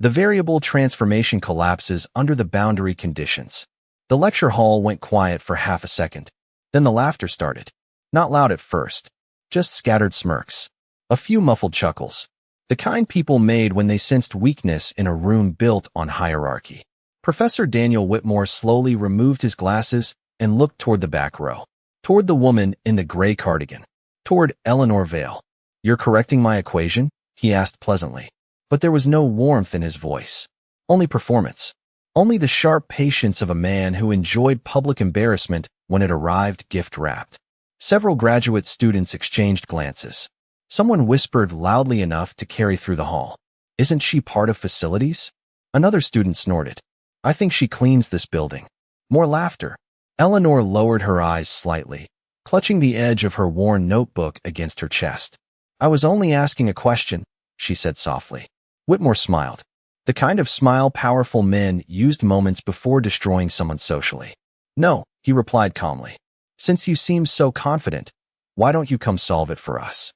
The variable transformation collapses under the boundary conditions. The lecture hall went quiet for half a second. Then the laughter started. Not loud at first, just scattered smirks. A few muffled chuckles. The kind people made when they sensed weakness in a room built on hierarchy. Professor Daniel Whitmore slowly removed his glasses and looked toward the back row. Toward the woman in the gray cardigan. Toward Eleanor Vale. "You're correcting my equation?" he asked pleasantly. But there was no warmth in his voice. Only performance. Only the sharp patience of a man who enjoyed public embarrassment when it arrived gift-wrapped. Several graduate students exchanged glances. Someone whispered loudly enough to carry through the hall. "Isn't she part of facilities?" Another student snorted. "I think she cleans this building." More laughter. Eleanor lowered her eyes slightly, clutching the edge of her worn notebook against her chest. "I was only asking a question," she said softly. Whitmore smiled. The kind of smile powerful men used moments before destroying someone socially. "No," he replied calmly. "Since you seem so confident, why don't you come solve it for us?"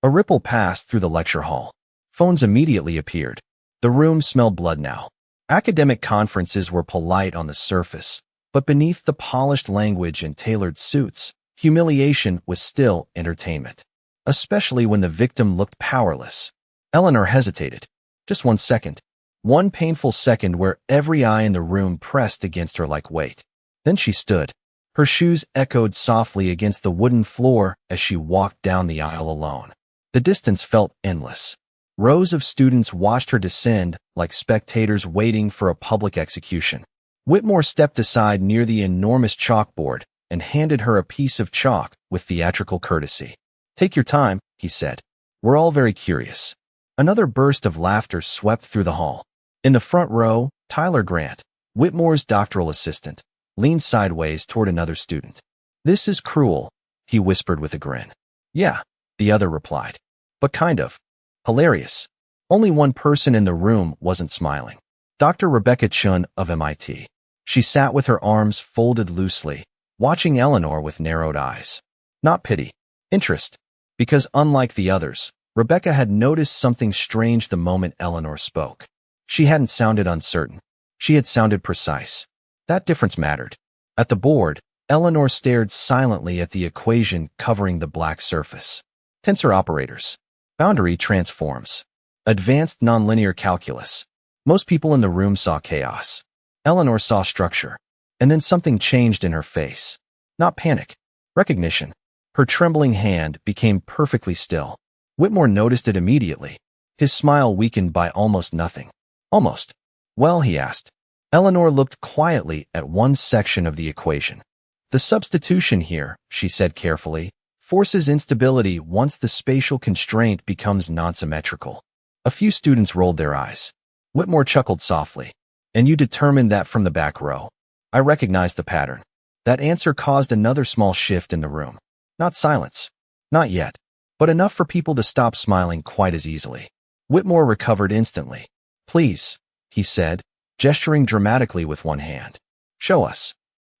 A ripple passed through the lecture hall. Phones immediately appeared. The room smelled blood now. Academic conferences were polite on the surface, but beneath the polished language and tailored suits, humiliation was still entertainment. Especially when the victim looked powerless. Eleanor hesitated. Just 1 second. One painful second where every eye in the room pressed against her like weight. Then she stood. Her shoes echoed softly against the wooden floor as she walked down the aisle alone. The distance felt endless. Rows of students watched her descend like spectators waiting for a public execution. Whitmore stepped aside near the enormous chalkboard and handed her a piece of chalk with theatrical courtesy. "Take your time," he said. "We're all very curious." Another burst of laughter swept through the hall. In the front row, Tyler Grant, Whitmore's doctoral assistant, leaned sideways toward another student. "This is cruel," he whispered with a grin. "Yeah," the other replied. "But kind of. Hilarious." Only one person in the room wasn't smiling. Dr. Rebecca Chun of MIT. She sat with her arms folded loosely, watching Eleanor with narrowed eyes. Not pity. Interest. Because unlike the others, Rebecca had noticed something strange the moment Eleanor spoke. She hadn't sounded uncertain. She had sounded precise. That difference mattered. At the board, Eleanor stared silently at the equation covering the black surface. Tensor operators. Boundary transforms. Advanced nonlinear calculus. Most people in the room saw chaos. Eleanor saw structure. And then something changed in her face. Not panic. Recognition. Her trembling hand became perfectly still. Whitmore noticed it immediately. His smile weakened by almost nothing. "Almost." "Well," he asked. Eleanor looked quietly at one section of the equation. "The substitution here," she said carefully, "forces instability once the spatial constraint becomes non-symmetrical." A few students rolled their eyes. Whitmore chuckled softly. "And you determined that from the back row?" "I recognized the pattern." That answer caused another small shift in the room. Not silence. Not yet. But enough for people to stop smiling quite as easily. Whitmore recovered instantly. "Please," he said, gesturing dramatically with one hand. "Show us."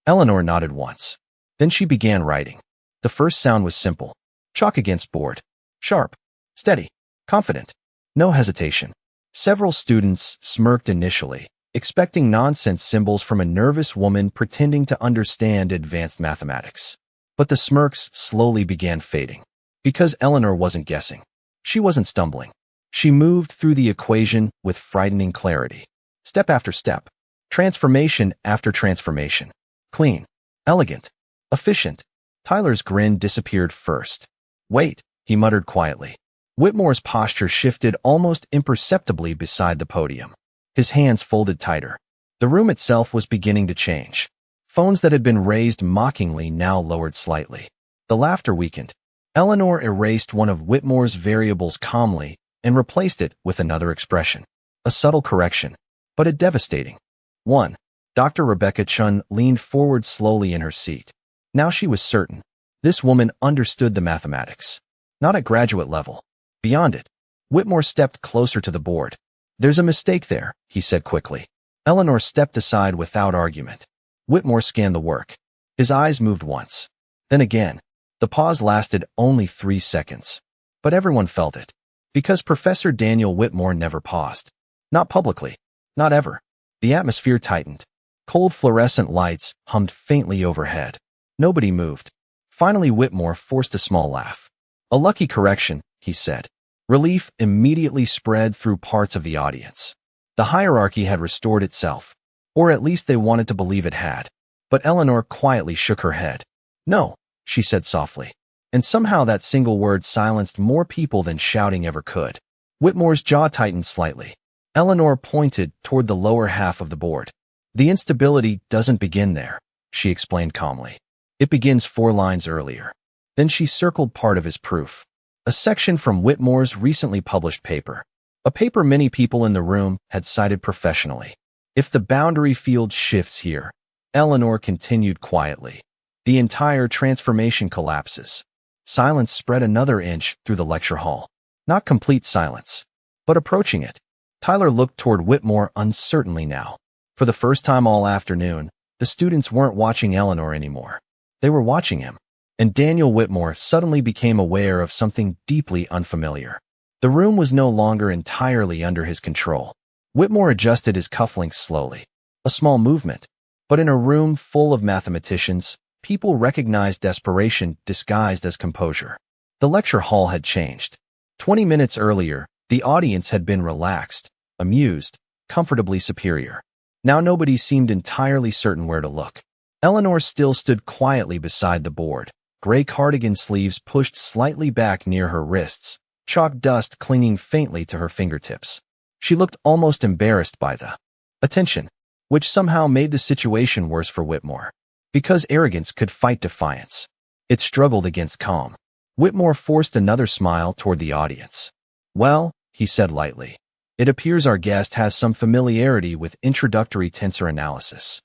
Eleanor nodded once. Then she began writing. The first sound was simple. Chalk against board. Sharp. Steady. Confident. No hesitation. Several students smirked initially, expecting nonsense symbols from a nervous woman pretending to understand advanced mathematics. But the smirks slowly began fading. Because Eleanor wasn't guessing. She wasn't stumbling. She moved through the equation with frightening clarity. Step after step. Transformation after transformation. Clean. Elegant. Efficient. Tyler's grin disappeared first. "Wait," he muttered quietly. Whitmore's posture shifted almost imperceptibly beside the podium. His hands folded tighter. The room itself was beginning to change. Phones that had been raised mockingly now lowered slightly. The laughter weakened. Eleanor erased one of Whitmore's variables calmly and replaced it with another expression. A subtle correction, but a devastating one. Dr. Rebecca Chun leaned forward slowly in her seat. Now she was certain. This woman understood the mathematics. Not at graduate level. Beyond it. Whitmore stepped closer to the board. "There's a mistake there," he said quickly. Eleanor stepped aside without argument. Whitmore scanned the work. His eyes moved once. Then again. The pause lasted only 3 seconds. But everyone felt it. Because Professor Daniel Whitmore never paused. Not publicly. Not ever. The atmosphere tightened. Cold fluorescent lights hummed faintly overhead. Nobody moved. Finally, Whitmore forced a small laugh. A lucky correction, he said. Relief immediately spread through parts of the audience. The hierarchy had restored itself, or at least they wanted to believe it had. But Eleanor quietly shook her head. No, she said softly. And somehow that single word silenced more people than shouting ever could. Whitmore's jaw tightened slightly. Eleanor pointed toward the lower half of the board. The instability doesn't begin there, she explained calmly. It begins 4 lines earlier. Then she circled part of his proof. A section from Whitmore's recently published paper. A paper many people in the room had cited professionally. If the boundary field shifts here, Eleanor continued quietly, the entire transformation collapses. Silence spread another inch through the lecture hall. Not complete silence, but approaching it. Tyler looked toward Whitmore uncertainly now. For the first time all afternoon, the students weren't watching Eleanor anymore. They were watching him. And Daniel Whitmore suddenly became aware of something deeply unfamiliar. The room was no longer entirely under his control. Whitmore adjusted his cufflinks slowly. A small movement. But in a room full of mathematicians, people recognized desperation disguised as composure. The lecture hall had changed. 20 minutes earlier, the audience had been relaxed, amused, comfortably superior. Now nobody seemed entirely certain where to look. Eleanor still stood quietly beside the board, gray cardigan sleeves pushed slightly back near her wrists, chalk dust clinging faintly to her fingertips. She looked almost embarrassed by the attention, which somehow made the situation worse for Whitmore. Because arrogance could fight defiance, it struggled against calm. Whitmore forced another smile toward the audience. Well, he said lightly, it appears our guest has some familiarity with introductory tensor analysis.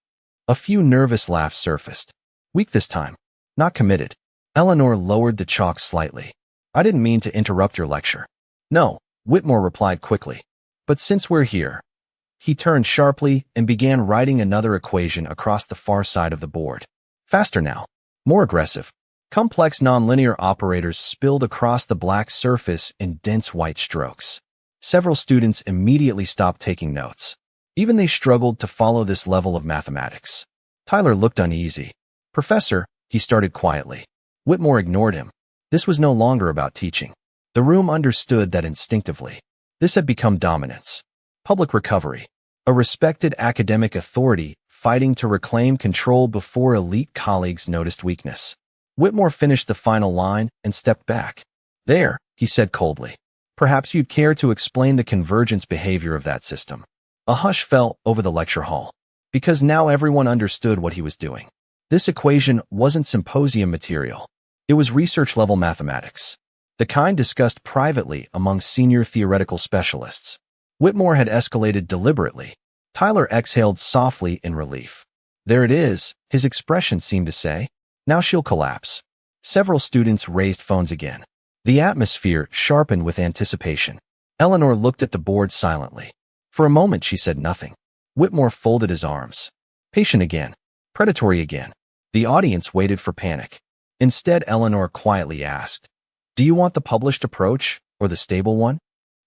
A few nervous laughs surfaced. Weak this time. Not committed. Eleanor lowered the chalk slightly. I didn't mean to interrupt your lecture. No, Whitmore replied quickly. But since we're here. He turned sharply and began writing another equation across the far side of the board. Faster now. More aggressive. Complex nonlinear operators spilled across the black surface in dense white strokes. Several students immediately stopped taking notes. Even they struggled to follow this level of mathematics. Tyler looked uneasy. Professor, he started quietly. Whitmore ignored him. This was no longer about teaching. The room understood that instinctively. This had become dominance. Public recovery. A respected academic authority fighting to reclaim control before elite colleagues noticed weakness. Whitmore finished the final line and stepped back. There, he said coldly. Perhaps you'd care to explain the convergence behavior of that system. A hush fell over the lecture hall, because now everyone understood what he was doing. This equation wasn't symposium material. It was research-level mathematics, the kind discussed privately among senior theoretical specialists. Whitmore had escalated deliberately. Tyler exhaled softly in relief. There it is, his expression seemed to say. Now she'll collapse. Several students raised phones again. The atmosphere sharpened with anticipation. Eleanor looked at the board silently. For a moment she said nothing. Whitmore folded his arms. Patient again. Predatory again. The audience waited for panic. Instead, Eleanor quietly asked, Do you want the published approach or the stable one?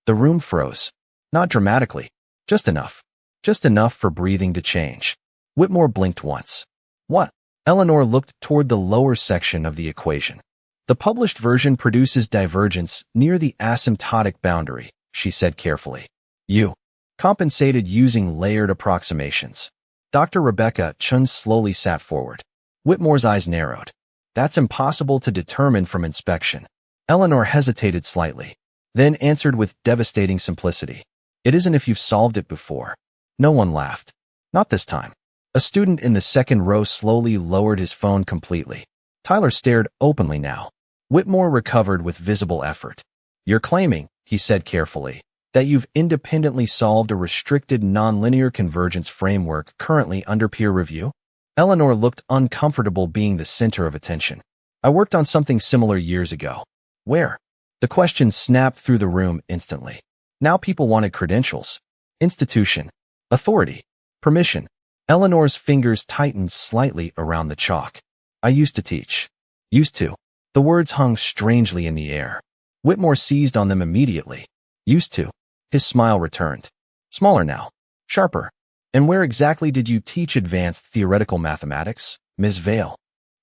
The room froze. Not dramatically. Just enough. Just enough for breathing to change. Whitmore blinked once. What? Eleanor looked toward the lower section of the equation. The published version produces divergence near the asymptotic boundary, she said carefully. You compensated using layered approximations. Dr. Rebecca Chun slowly sat forward. Whitmore's eyes narrowed. That's impossible to determine from inspection. Eleanor hesitated slightly, then answered with devastating simplicity. It isn't if you've solved it before. No one laughed. Not this time. A student in the second row slowly lowered his phone completely. Tyler stared openly now. Whitmore recovered with visible effort. You're claiming, he said carefully, that you've independently solved a restricted nonlinear convergence framework currently under peer review? Eleanor looked uncomfortable being the center of attention. I worked on something similar years ago. Where? The question snapped through the room instantly. Now people wanted credentials. Institution. Authority. Permission. Eleanor's fingers tightened slightly around the chalk. I used to teach. Used to. The words hung strangely in the air. Whitmore seized on them immediately. Used to. His smile returned. Smaller now. Sharper. And where exactly did you teach advanced theoretical mathematics, Ms. Vale?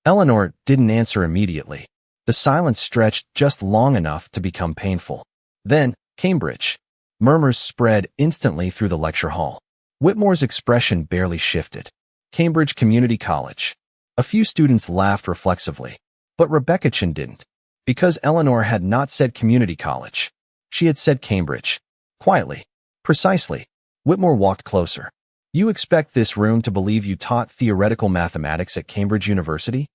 Eleanor didn't answer immediately. The silence stretched just long enough to become painful. Then, Cambridge. Murmurs spread instantly through the lecture hall. Whitmore's expression barely shifted. Cambridge Community College. A few students laughed reflexively. But Rebecca Chin didn't. Because Eleanor had not said community college. She had said Cambridge. Quietly. Precisely. Whitmore walked closer. You expect this room to believe you taught theoretical mathematics at Cambridge University?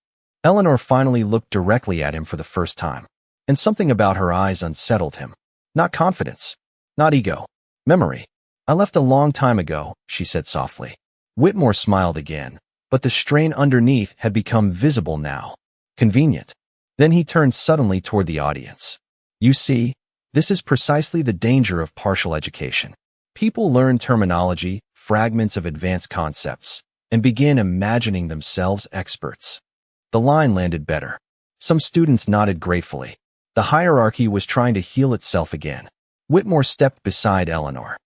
Eleanor finally looked directly at him for the first time. And something about her eyes unsettled him. Not confidence. Not ego. Memory. I left a long time ago, she said softly. Whitmore smiled again, but the strain underneath had become visible now. Convenient. Then he turned suddenly toward the audience. You see, this is precisely the danger of partial education. People learn terminology, fragments of advanced concepts, and begin imagining themselves experts. The line landed better. Some students nodded gratefully. The hierarchy was trying to heal itself again. Whitmore stepped beside Eleanor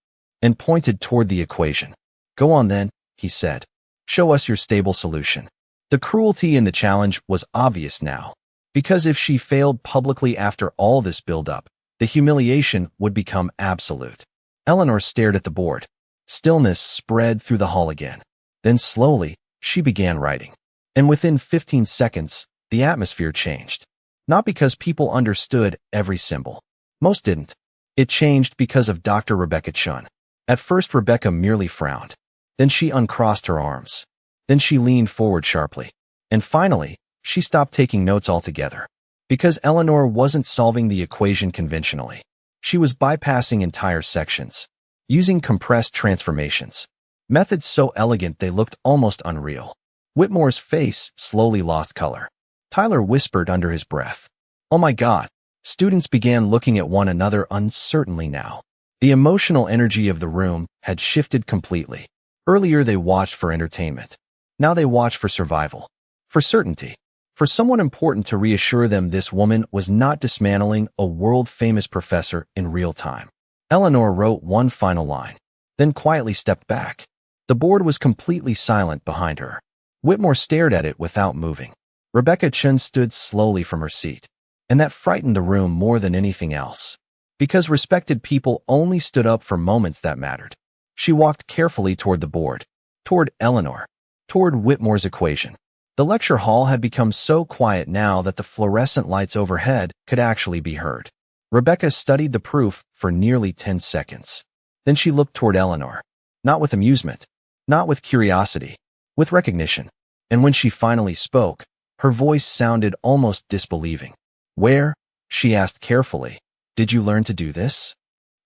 and pointed toward the equation. Go on then, he said. Show us your stable solution. The cruelty in the challenge was obvious now, because if she failed publicly after all this build-up, the humiliation would become absolute. Eleanor stared at the board. Stillness spread through the hall again. Then slowly, she began writing. And within 15 seconds, the atmosphere changed. Not because people understood every symbol. Most didn't. It changed because of Dr. Rebecca Chun. At first, Rebecca merely frowned. Then she uncrossed her arms. Then she leaned forward sharply. And finally, she stopped taking notes altogether. Because Eleanor wasn't solving the equation conventionally. She was bypassing entire sections. Using compressed transformations. Methods so elegant they looked almost unreal. Whitmore's face slowly lost color. Tyler whispered under his breath. Oh my God. Students began looking at one another uncertainly now. The emotional energy of the room had shifted completely. Earlier they watched for entertainment. Now they watched for survival. For certainty. For someone important to reassure them this woman was not dismantling a world-famous professor in real time. Eleanor wrote one final line, then quietly stepped back. The board was completely silent behind her. Whitmore stared at it without moving. Rebecca Chun stood slowly from her seat. And that frightened the room more than anything else. Because respected people only stood up for moments that mattered. She walked carefully toward the board. Toward Eleanor. Toward Whitmore's equation. The lecture hall had become so quiet now that the fluorescent lights overhead could actually be heard. Rebecca studied the proof for nearly 10 seconds. Then she looked toward Eleanor. Not with amusement. Not with curiosity. With recognition. And when she finally spoke, her voice sounded almost disbelieving. Where, she asked carefully, did you learn to do this?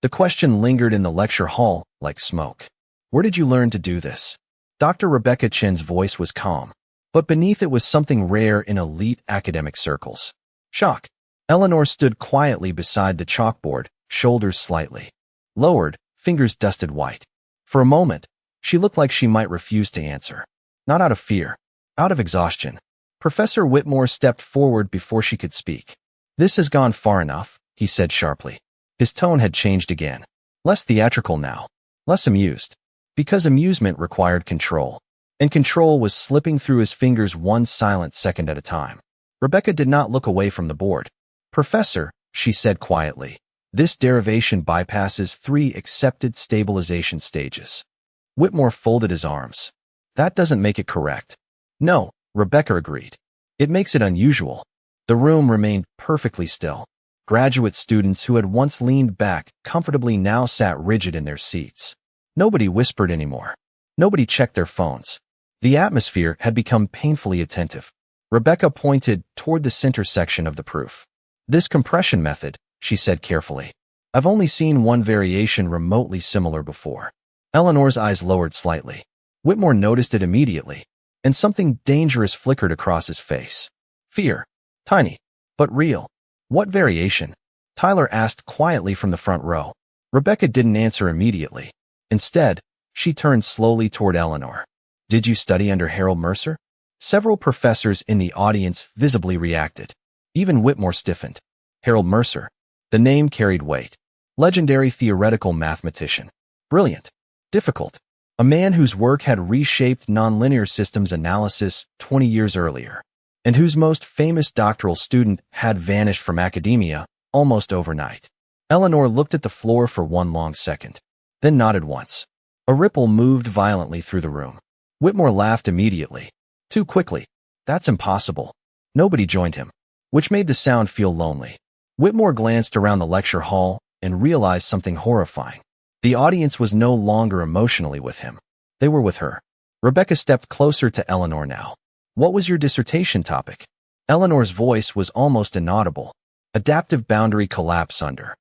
The question lingered in the lecture hall like smoke. Where did you learn to do this? Dr. Rebecca Chin's voice was calm, but beneath it was something rare in elite academic circles. Shock. Eleanor stood quietly beside the chalkboard, shoulders slightly lowered, fingers dusted white. For a moment, she looked like she might refuse to answer. Not out of fear, out of exhaustion. Professor Whitmore stepped forward before she could speak. This has gone far enough, he said sharply. His tone had changed again. Less theatrical now. Less amused. Because amusement required control. And control was slipping through his fingers one silent second at a time. Rebecca did not look away from the board. Professor, she said quietly, this derivation bypasses 3 accepted stabilization stages. Whitmore folded his arms. That doesn't make it correct. No, Rebecca agreed. It makes it unusual. The room remained perfectly still. Graduate students who had once leaned back comfortably now sat rigid in their seats. Nobody whispered anymore. Nobody checked their phones. The atmosphere had become painfully attentive. Rebecca pointed toward the center section of the proof. This compression method, she said carefully. I've only seen one variation remotely similar before. Eleanor's eyes lowered slightly. Whitmore noticed it immediately, and something dangerous flickered across his face. Fear. Tiny, but real. What variation? Tyler asked quietly from the front row. Rebecca didn't answer immediately. Instead, she turned slowly toward Eleanor. Did you study under Harold Mercer? Several professors in the audience visibly reacted. Even Whitmore stiffened. Harold Mercer. The name carried weight. Legendary theoretical mathematician. Brilliant. Difficult. A man whose work had reshaped nonlinear systems analysis 20 years earlier, and whose most famous doctoral student had vanished from academia almost overnight. Eleanor looked at the floor for one long second, then nodded once. A ripple moved violently through the room. Whitmore laughed immediately. Too quickly. That's impossible. Nobody joined him, which made the sound feel lonely. Whitmore glanced around the lecture hall and realized something horrifying. The audience was no longer emotionally with him. They were with her. Rebecca stepped closer to Eleanor now. What was your dissertation topic? Eleanor's voice was almost inaudible. Adaptive boundary collapse under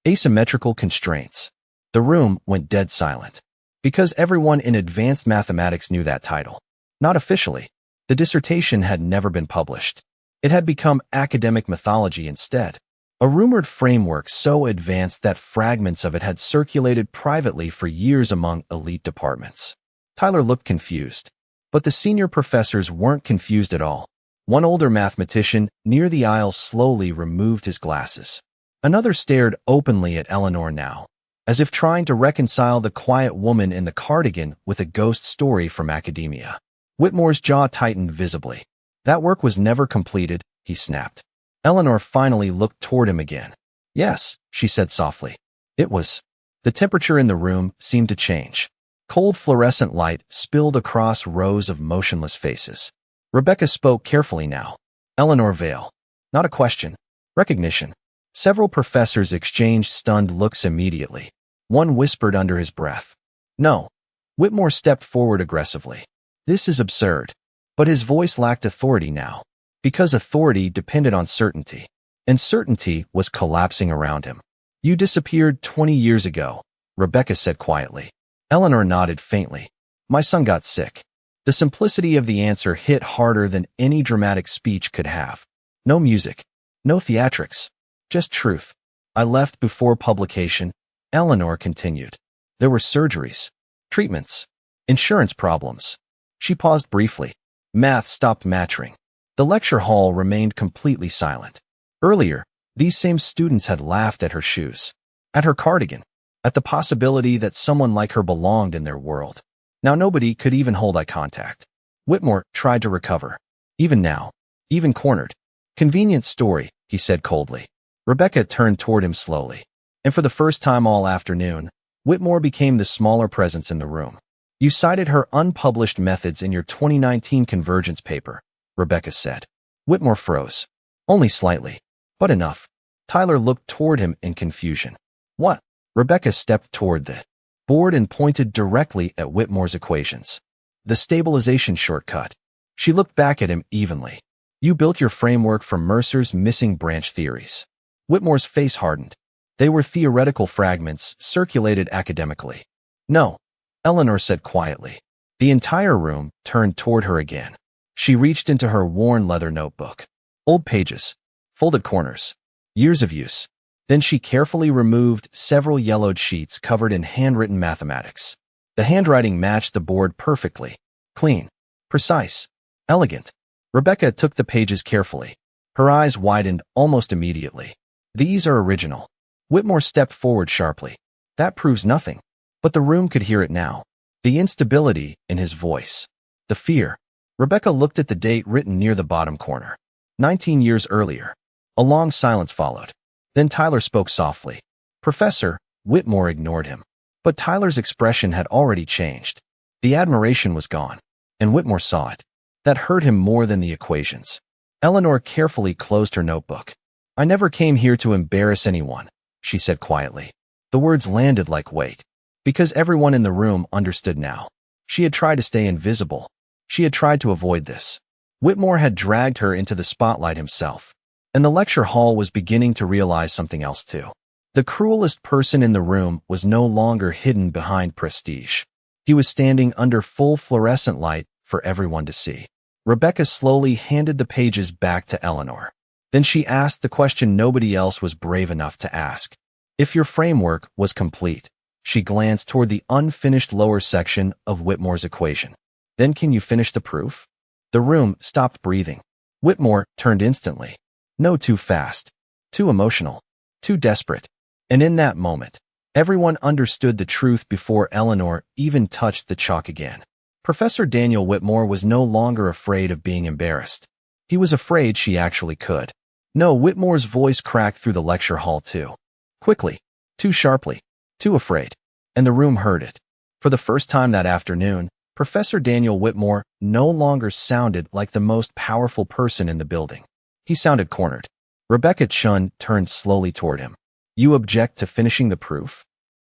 asymmetrical constraints. The room went dead silent. Because everyone in advanced mathematics knew that title. Not officially. The dissertation had never been published. It had become academic mythology instead. A rumored framework so advanced that fragments of it had circulated privately for years among elite departments. Tyler looked confused. But the senior professors weren't confused at all. One older mathematician near the aisle slowly removed his glasses. Another stared openly at Eleanor now, as if trying to reconcile the quiet woman in the cardigan with a ghost story from academia. Whitmore's jaw tightened visibly. That work was never completed, he snapped. Eleanor finally looked toward him again. Yes, she said softly. It was. The temperature in the room seemed to change. Cold fluorescent light spilled across rows of motionless faces. Rebecca spoke carefully now. Eleanor Vale. Not a question. Recognition. Several professors exchanged stunned looks immediately. One whispered under his breath. No. Whitmore stepped forward aggressively. This is absurd. But his voice lacked authority now. Because authority depended on certainty. And certainty was collapsing around him. You disappeared 20 years ago, Rebecca said quietly. Eleanor nodded faintly. My son got sick. The simplicity of the answer hit harder than any dramatic speech could have. No music. No theatrics. Just truth. I left before publication, Eleanor continued. There were surgeries, treatments, insurance problems. She paused briefly. Math stopped matching. The lecture hall remained completely silent. Earlier, these same students had laughed at her shoes, at her cardigan, at the possibility that someone like her belonged in their world. Now nobody could even hold eye contact. Whitmore tried to recover. Even now. Even cornered. Convenient story, he said coldly. Rebecca turned toward him slowly. And for the first time all afternoon, Whitmore became the smaller presence in the room. You cited her unpublished methods in your 2019 convergence paper, Rebecca said. Whitmore froze. Only slightly. But enough. Tyler looked toward him in confusion. What? Rebecca stepped toward the board and pointed directly at Whitmore's equations. The stabilization shortcut. She looked back at him evenly. You built your framework from Mercer's missing branch theories. Whitmore's face hardened. They were theoretical fragments circulated academically. No, Eleanor said quietly. The entire room turned toward her again. She reached into her worn leather notebook. Old pages. Folded corners. Years of use. Then she carefully removed several yellowed sheets covered in handwritten mathematics. The handwriting matched the board perfectly. Clean. Precise. Elegant. Rebecca took the pages carefully. Her eyes widened almost immediately. These are original. Whitmore stepped forward sharply. That proves nothing. But the room could hear it now. The instability in his voice. The fear. Rebecca looked at the date written near the bottom corner. 19 years earlier. A long silence followed. Then Tyler spoke softly. Professor, Whitmore ignored him. But Tyler's expression had already changed. The admiration was gone. And Whitmore saw it. That hurt him more than the equations. Eleanor carefully closed her notebook. I never came here to embarrass anyone, she said quietly. The words landed like weight. Because everyone in the room understood now. She had tried to stay invisible. She had tried to avoid this. Whitmore had dragged her into the spotlight himself. And the lecture hall was beginning to realize something else too. The cruelest person in the room was no longer hidden behind prestige. He was standing under full fluorescent light for everyone to see. Rebecca slowly handed the pages back to Eleanor. Then she asked the question nobody else was brave enough to ask. If your framework was complete, she glanced toward the unfinished lower section of Whitmore's equation. Then can you finish the proof? The room stopped breathing. Whitmore turned instantly. No, too fast. Too emotional. Too desperate. And in that moment, Everyone understood the truth before Eleanor even touched the chalk again. Professor Daniel Whitmore was no longer afraid of being embarrassed. He was afraid she actually could. No, Whitmore's voice cracked through the lecture hall too. Quickly, too sharply, too afraid. And the room heard it. For the first time that afternoon, Professor Daniel Whitmore no longer sounded like the most powerful person in the building. He sounded cornered. Rebecca Chun turned slowly toward him. You object to finishing the proof?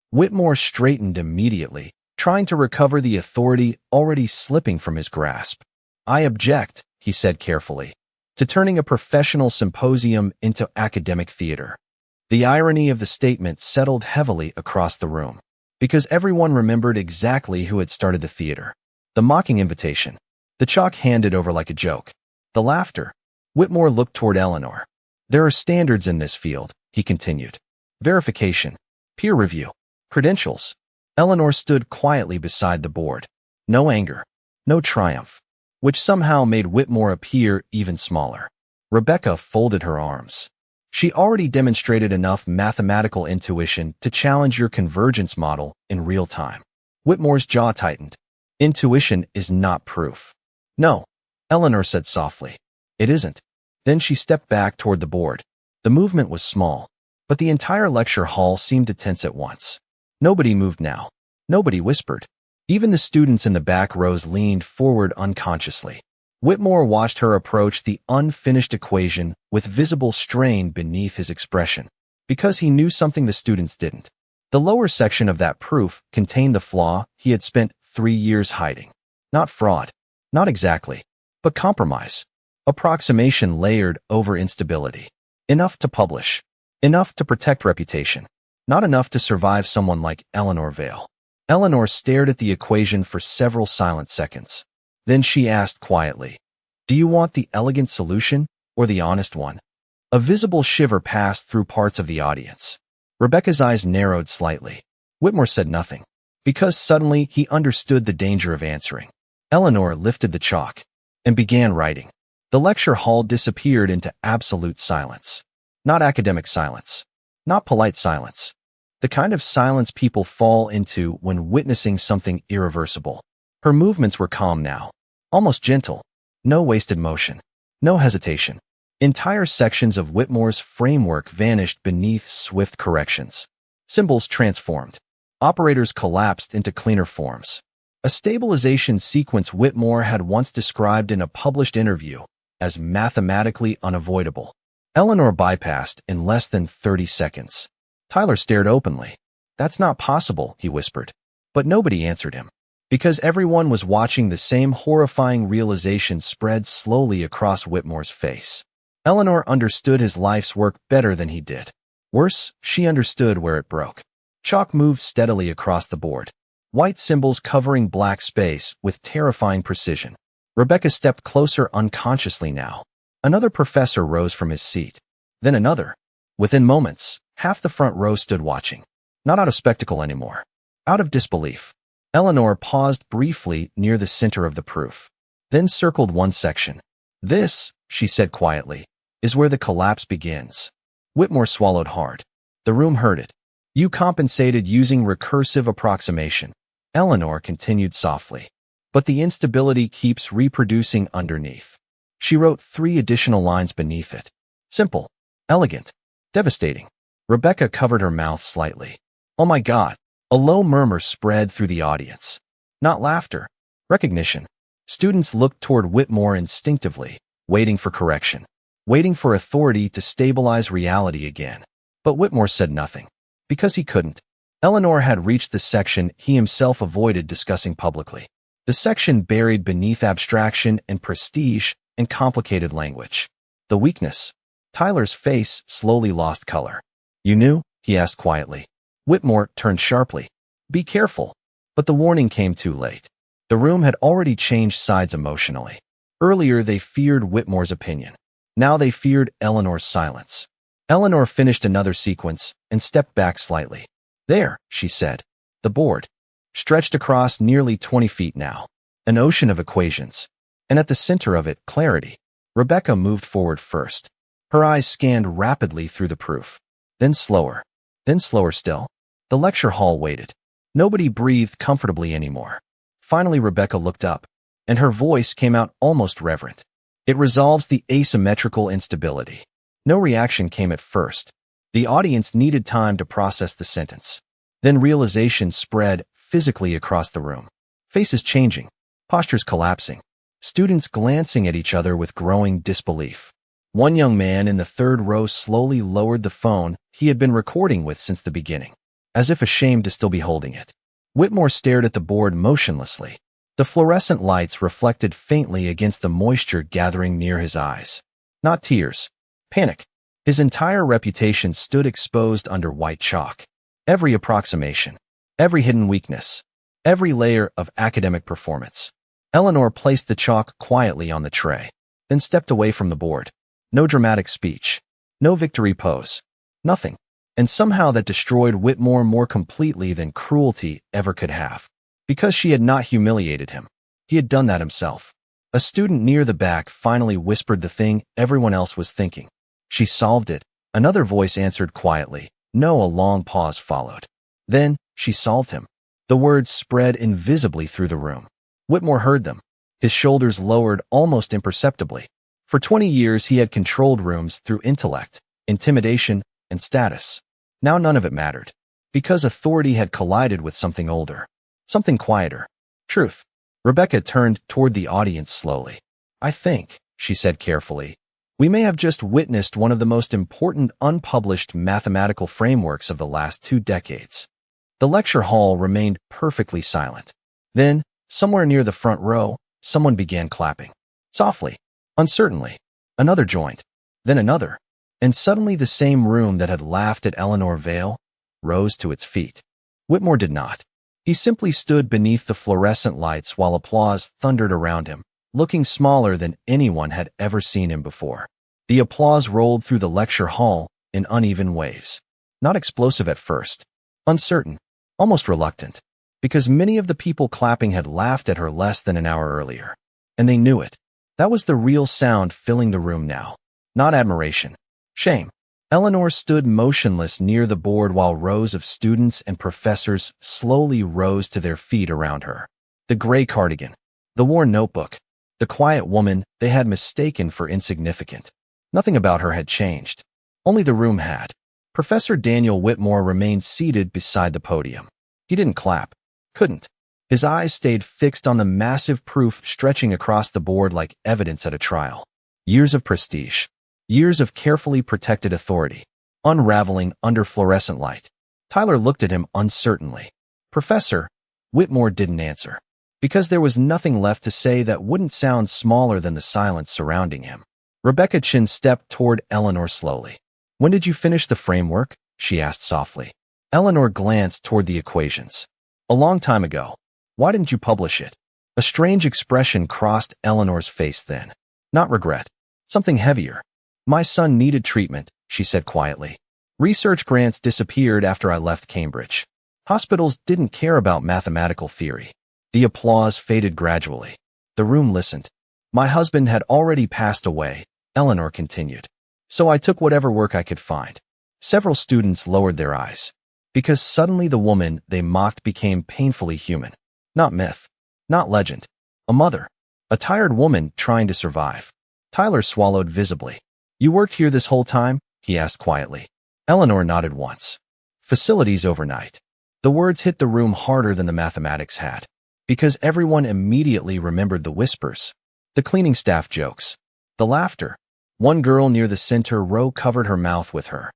Whitmore straightened immediately, trying to recover the authority already slipping from his grasp. I object, he said carefully, to turning a professional symposium into academic theater. The irony of the statement settled heavily across the room, because everyone remembered exactly who had started the theater. The mocking invitation. The chalk handed over like a joke. The laughter. Whitmore looked toward Eleanor. There are standards in this field, he continued. Verification. Peer review. Credentials. Eleanor stood quietly beside the board. No anger. No triumph. Which somehow made Whitmore appear even smaller. Rebecca folded her arms. She already demonstrated enough mathematical intuition to challenge your convergence model in real time. Whitmore's jaw tightened. Intuition is not proof. No, Eleanor said softly. It isn't. Then she stepped back toward the board. The movement was small, but the entire lecture hall seemed to tense at once. Nobody moved now. Nobody whispered. Even the students in the back rows leaned forward unconsciously. Whitmore watched her approach the unfinished equation with visible strain beneath his expression, because he knew something the students didn't. The lower section of that proof contained the flaw he had spent 3 years hiding. Not fraud. Not exactly. But compromise. Approximation layered over instability. Enough to publish. Enough to protect reputation. Not enough to survive someone like Eleanor Vale. Eleanor stared at the equation for several silent seconds. Then she asked quietly, do you want the elegant solution or the honest one? A visible shiver passed through parts of the audience. Rebecca's eyes narrowed slightly. Whitmore said nothing, because suddenly he understood the danger of answering. Eleanor lifted the chalk and began writing. The lecture hall disappeared into absolute silence. Not academic silence. Not polite silence. The kind of silence people fall into when witnessing something irreversible. Her movements were calm now, almost gentle. No wasted motion. No hesitation. Entire sections of Whitmore's framework vanished beneath swift corrections. Symbols transformed. Operators collapsed into cleaner forms. A stabilization sequence Whitmore had once described in a published interview as mathematically unavoidable. Eleanor bypassed in less than 30 seconds. Tyler stared openly. That's not possible, he whispered. But nobody answered him. Because everyone was watching the same horrifying realization spread slowly across Whitmore's face. Eleanor understood his life's work better than he did. Worse, she understood where it broke. Chalk moved steadily across the board. White symbols covering black space with terrifying precision. Rebecca stepped closer unconsciously now. Another professor rose from his seat. Then another. Within moments, half the front row stood watching. Not out of spectacle anymore. Out of disbelief. Eleanor paused briefly near the center of the proof. Then circled one section. This, she said quietly, is where the collapse begins. Whitmore swallowed hard. The room heard it. You compensated using recursive approximation. Eleanor continued softly. But the instability keeps reproducing underneath. She wrote 3 additional lines beneath it. Simple. Elegant. Devastating. Rebecca covered her mouth slightly. Oh my God. A low murmur spread through the audience. Not laughter. Recognition. Students looked toward Whitmore instinctively, waiting for correction. Waiting for authority to stabilize reality again. But Whitmore said nothing. Because he couldn't. Eleanor had reached the section he himself avoided discussing publicly. The section buried beneath abstraction and prestige and complicated language. The weakness. Tyler's face slowly lost color. You knew? He asked quietly. Whitmore turned sharply. Be careful. But the warning came too late. The room had already changed sides emotionally. Earlier they feared Whitmore's opinion. Now they feared Eleanor's silence. Eleanor finished another sequence and stepped back slightly. There, she said. The board. Stretched across nearly 20 feet now. An ocean of equations. And at the center of it, clarity. Rebecca moved forward first. Her eyes scanned rapidly through the proof. Then slower still. The lecture hall waited. Nobody breathed comfortably anymore. Finally, Rebecca looked up, and her voice came out almost reverent. It resolves the asymmetrical instability. No reaction came at first. The audience needed time to process the sentence. Then realization spread physically across the room. Faces changing, postures collapsing, students glancing at each other with growing disbelief. One young man in the third row slowly lowered the phone he had been recording with since the beginning, as if ashamed to still be holding it. Whitmore stared at the board motionlessly. The fluorescent lights reflected faintly against the moisture gathering near his eyes. Not tears. Panic. His entire reputation stood exposed under white chalk. Every approximation, every hidden weakness, every layer of academic performance. Eleanor placed the chalk quietly on the tray, then stepped away from the board. No dramatic speech, no victory pose, nothing. And somehow that destroyed Whitmore more completely than cruelty ever could have. Because she had not humiliated him. He had done that himself. A student near the back finally whispered the thing everyone else was thinking. She solved it. Another voice answered quietly. No, a long pause followed. Then, she solved him. The words spread invisibly through the room. Whitmore heard them. His shoulders lowered almost imperceptibly. For 20 years, he had controlled rooms through intellect, intimidation, and status. Now none of it mattered. Because authority had collided with something older. Something quieter. Truth. Rebecca turned toward the audience slowly. I think, she said carefully, we may have just witnessed one of the most important unpublished mathematical frameworks of the last 2 decades. The lecture hall remained perfectly silent. Then, somewhere near the front row, someone began clapping. Softly, uncertainly. Another joined. Then another. And suddenly the same room that had laughed at Eleanor Vale rose to its feet. Whitmore did not. He simply stood beneath the fluorescent lights while applause thundered around him, looking smaller than anyone had ever seen him before. The applause rolled through the lecture hall in uneven waves. Not explosive at first. Uncertain. Almost reluctant. Because many of the people clapping had laughed at her less than an hour earlier. And they knew it. That was the real sound filling the room now. Not admiration. Shame. Eleanor stood motionless near the board while rows of students and professors slowly rose to their feet around her. The gray cardigan. The worn notebook. The quiet woman they had mistaken for insignificant. Nothing about her had changed. Only the room had. Professor Daniel Whitmore remained seated beside the podium. He didn't clap. Couldn't. His eyes stayed fixed on the massive proof stretching across the board like evidence at a trial. Years of prestige. Years of carefully protected authority. Unraveling under fluorescent light. Tyler looked at him uncertainly. Professor, Whitmore didn't answer. Because there was nothing left to say that wouldn't sound smaller than the silence surrounding him. Rebecca Chin stepped toward Eleanor slowly. When did you finish the framework? She asked softly. Eleanor glanced toward the equations. A long time ago. Why didn't you publish it? A strange expression crossed Eleanor's face then. Not regret. Something heavier. My son needed treatment, she said quietly. Research grants disappeared after I left Cambridge. Hospitals didn't care about mathematical theory. The applause faded gradually. The room listened. My husband had already passed away, Eleanor continued. So I took whatever work I could find. Several students lowered their eyes. Because suddenly the woman they mocked became painfully human. Not myth. Not legend. A mother. A tired woman trying to survive. Tyler swallowed visibly. You worked here this whole time? He asked quietly. Eleanor nodded once. Facilities overnight. The words hit the room harder than the mathematics had. Because everyone immediately remembered the whispers. The cleaning staff jokes. The laughter. One girl near the center row covered her mouth with her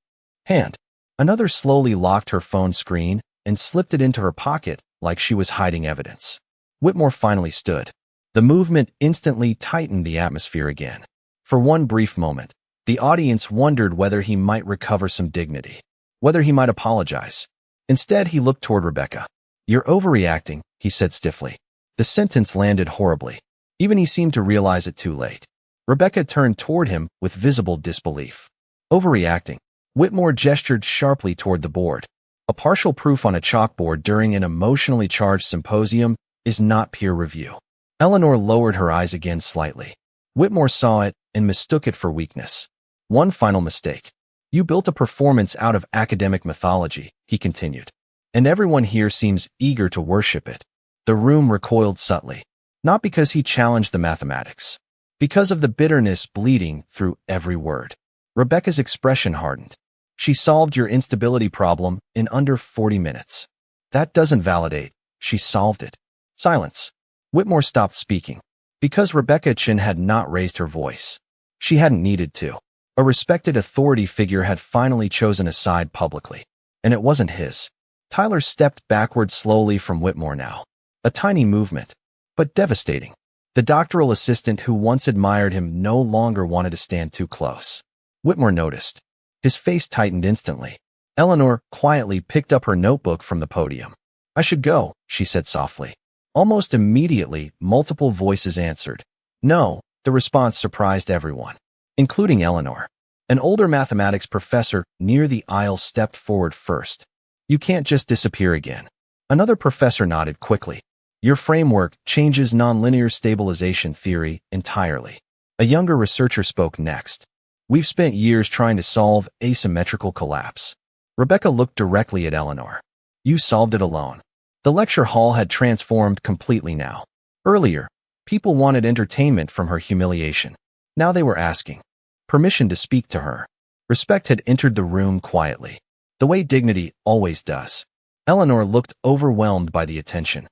hand. Another slowly locked her phone screen and slipped it into her pocket like she was hiding evidence. Whitmore finally stood. The movement instantly tightened the atmosphere again. For one brief moment, the audience wondered whether he might recover some dignity, whether he might apologize. Instead, he looked toward Rebecca. You're overreacting, he said stiffly. The sentence landed horribly. Even he seemed to realize it too late. Rebecca turned toward him with visible disbelief. Overreacting. Whitmore gestured sharply toward the board. A partial proof on a chalkboard during an emotionally charged symposium is not peer review. Eleanor lowered her eyes again slightly. Whitmore saw it and mistook it for weakness. One final mistake. You built a performance out of academic mythology, he continued. and everyone here seems eager to worship it. The room recoiled subtly, not because he challenged the mathematics, because of the bitterness bleeding through every word. Rebecca's expression hardened. She solved your instability problem in under 40 minutes. That doesn't validate. She solved it. Silence. Whitmore stopped speaking. Because Rebecca Chin had not raised her voice. She hadn't needed to. A respected authority figure had finally chosen a side publicly. And it wasn't his. Tyler stepped backward slowly from Whitmore now. A tiny movement, but devastating. The doctoral assistant who once admired him no longer wanted to stand too close. Whitmore noticed. His face tightened instantly. Eleanor quietly picked up her notebook from the podium. I should go, she said softly. Almost immediately, multiple voices answered. No, the response surprised everyone, including Eleanor. An older mathematics professor near the aisle stepped forward first. You can't just disappear again. Another professor nodded quickly. Your framework changes nonlinear stabilization theory entirely. A younger researcher spoke next. We've spent years trying to solve asymmetrical collapse. Rebecca looked directly at Eleanor. You solved it alone. The lecture hall had transformed completely now. Earlier, people wanted entertainment from her humiliation. Now they were asking permission to speak to her. Respect had entered the room quietly, the way dignity always does. Eleanor looked overwhelmed by the attention.